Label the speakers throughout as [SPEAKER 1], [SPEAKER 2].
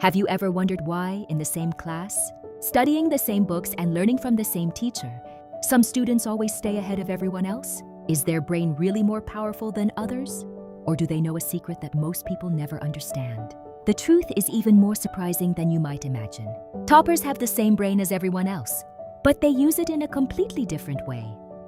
[SPEAKER 1] Have you ever wondered why, in the same class, studying the same books and learning from the same teacher, some students always stay ahead of everyone else? Is their brain really more powerful than others? Or do they know a secret that most people never understand? The truth is even more surprising than you might imagine. Toppers have the same brain as everyone else, but they use it in a completely different way.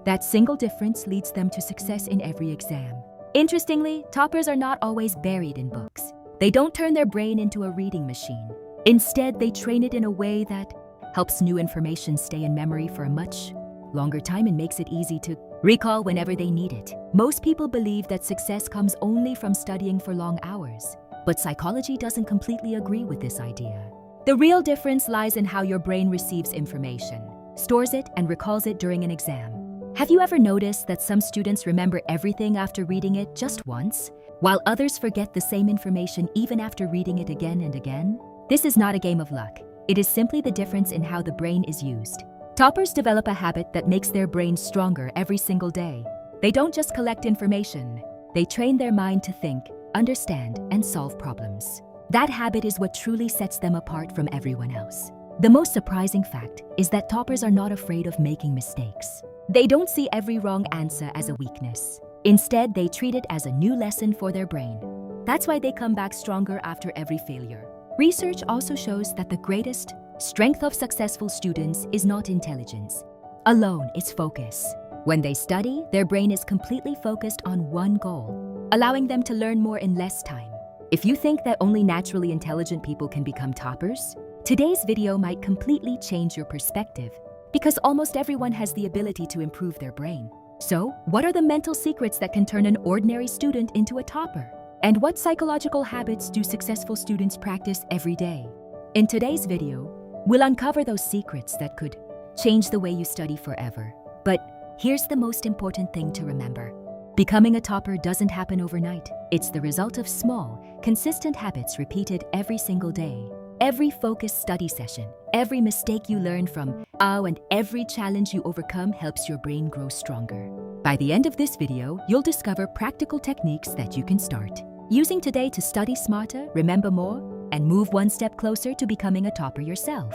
[SPEAKER 1] That single difference leads them to success in every exam. Interestingly, toppers are not always buried in books. They don't turn their brain into a reading machine. Instead, they train it in a way that helps new information stay in memory for a much longer time and makes it easy to recall whenever they need it. Most people believe that success comes only from studying for long hours, but psychology doesn't completely agree with this idea. The real difference lies in how your brain receives information, stores it, and recalls it during an exam. Have you ever noticed that some students remember everything after reading it just once, while others forget the same information even after reading it again and again? This is not a game of luck. It is simply the difference in how the brain is used. Toppers develop a habit that makes their brain stronger every single day. They don't just collect information. They train their mind to think, understand, and solve problems. That habit is what truly sets them apart from everyone else. The most surprising fact is that toppers are not afraid of making mistakes. They don't see every wrong answer as a weakness. Instead, they treat it as a new lesson for their brain. That's why they come back stronger after every failure. Research also shows that the greatest strength of successful students is not intelligence alone, it's focus. When they study, their brain is completely focused on one goal, allowing them to learn more in less time. If you think that only naturally intelligent people can become toppers, today's video might completely change your perspective, because almost everyone has the ability to improve their brain. So, what are the mental secrets that can turn an ordinary student into a topper? And what psychological habits do successful students practice every day? In today's video, we'll uncover those secrets that could change the way you study forever. But here's the most important thing to remember. Becoming a topper doesn't happen overnight. It's the result of small, consistent habits repeated every single day. Every focused study session, every mistake you learn from, and every challenge you overcome helps your brain grow stronger. By the end of this video, you'll discover practical techniques that you can start using today to study smarter, remember more, and move one step closer to becoming a topper yourself.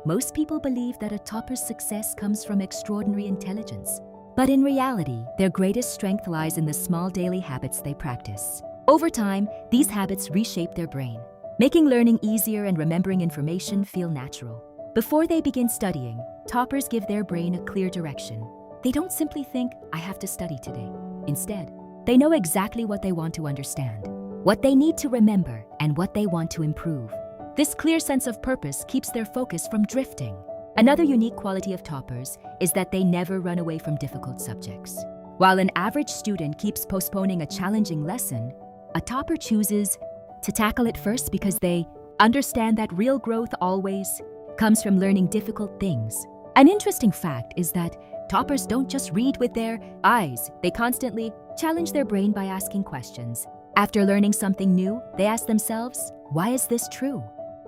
[SPEAKER 1] Most people believe that a topper's success comes from extraordinary intelligence, but in reality, their greatest strength lies in the small daily habits they practice. Over time, these habits reshape their brain, making learning easier and remembering information feel natural. Before they begin studying, toppers give their brain a clear direction. They don't simply think, I have to study today. Instead, they know exactly what they want to understand, what they need to remember, and what they want to improve. This clear sense of purpose keeps their focus from drifting. Another unique quality of toppers is that they never run away from difficult subjects. While an average student keeps postponing a challenging lesson, a topper chooses to tackle it first because they understand that real growth always comes from learning difficult things. An interesting fact is that toppers don't just read with their eyes, they constantly challenge their brain by asking questions. After learning something new, they ask themselves, why is this true?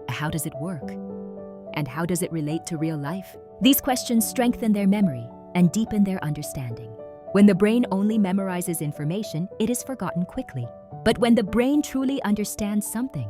[SPEAKER 1] How does it work? And how does it relate to real life? These questions strengthen their memory and deepen their understanding. When the brain only memorizes information, it is forgotten quickly. But when the brain truly understands something,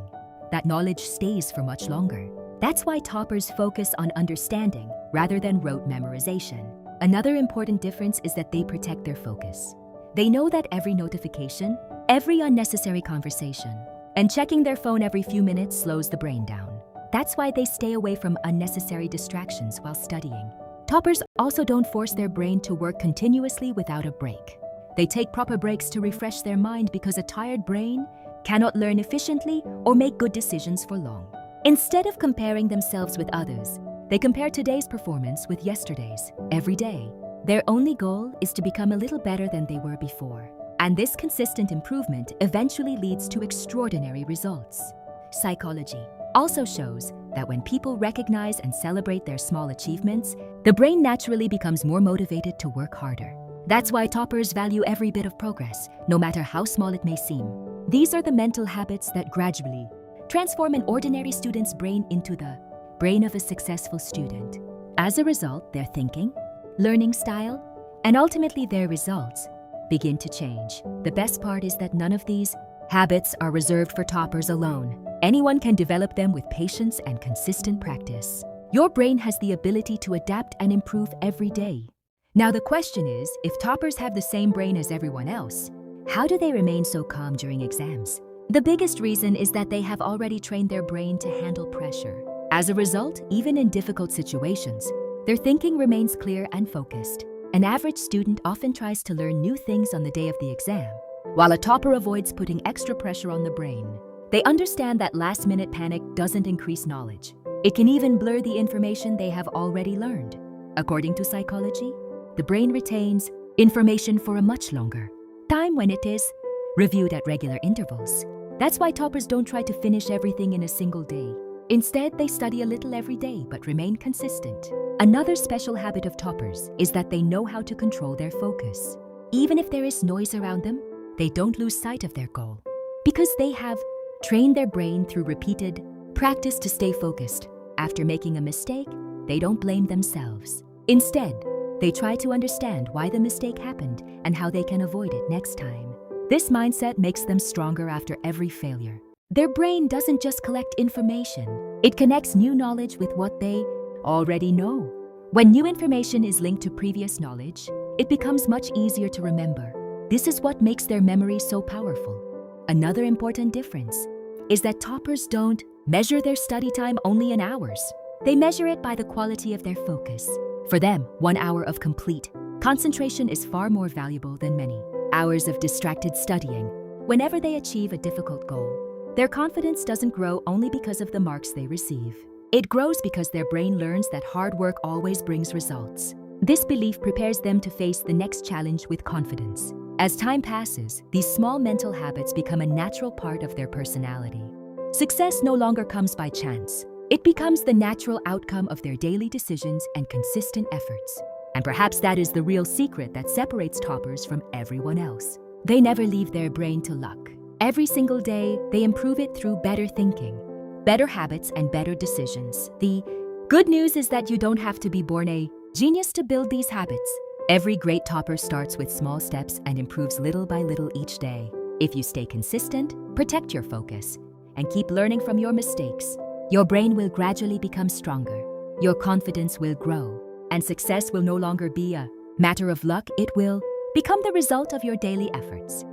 [SPEAKER 1] that knowledge stays for much longer. That's why toppers focus on understanding rather than rote memorization. Another important difference is that they protect their focus. They know that every notification, every unnecessary conversation, and checking their phone every few minutes slows the brain down. That's why they stay away from unnecessary distractions while studying. Toppers also don't force their brain to work continuously without a break. They take proper breaks to refresh their mind because a tired brain cannot learn efficiently or make good decisions for long. Instead of comparing themselves with others, they compare today's performance with yesterday's every day. Their only goal is to become a little better than they were before. And this consistent improvement eventually leads to extraordinary results. Psychology also shows that when people recognize and celebrate their small achievements, the brain naturally becomes more motivated to work harder. That's why toppers value every bit of progress, no matter how small it may seem. These are the mental habits that gradually transform an ordinary student's brain into the brain of a successful student. As a result, their thinking, learning style, and ultimately their results begin to change. The best part is that none of these habits are reserved for toppers alone. Anyone can develop them with patience and consistent practice. Your brain has the ability to adapt and improve every day. Now the question is, if toppers have the same brain as everyone else, how do they remain so calm during exams? The biggest reason is that they have already trained their brain to handle pressure. As a result, even in difficult situations, their thinking remains clear and focused. An average student often tries to learn new things on the day of the exam, while a topper avoids putting extra pressure on the brain. They understand that last-minute panic doesn't increase knowledge. It can even blur the information they have already learned. According to psychology, the brain retains information for a much longer time when it is reviewed at regular intervals. That's why toppers don't try to finish everything in a single day. Instead, they study a little every day but remain consistent. Another special habit of toppers is that they know how to control their focus. Even if there is noise around them, they don't lose sight of their goal. Because they have trained their brain through repeated practice to stay focused. After making a mistake, they don't blame themselves. Instead, they try to understand why the mistake happened and how they can avoid it next time. This mindset makes them stronger after every failure. Their brain doesn't just collect information, it connects new knowledge with what they already know. When new information is linked to previous knowledge, it becomes much easier to remember. This is what makes their memory so powerful. Another important difference is that toppers don't measure their study time only in hours. They measure it by the quality of their focus. For them, 1 hour of complete concentration is far more valuable than many hours of distracted studying. Whenever they achieve a difficult goal, their confidence doesn't grow only because of the marks they receive. It grows because their brain learns that hard work always brings results. This belief prepares them to face the next challenge with confidence. As time passes, these small mental habits become a natural part of their personality. Success no longer comes by chance. It becomes the natural outcome of their daily decisions and consistent efforts. And perhaps that is the real secret that separates toppers from everyone else. They never leave their brain to luck. Every single day, they improve it through better thinking, better habits, and better decisions. The good news is that you don't have to be born a genius to build these habits. Every great topper starts with small steps and improves little by little each day. If you stay consistent, protect your focus, and keep learning from your mistakes, your brain will gradually become stronger, your confidence will grow, and success will no longer be a matter of luck. It will become the result of your daily efforts.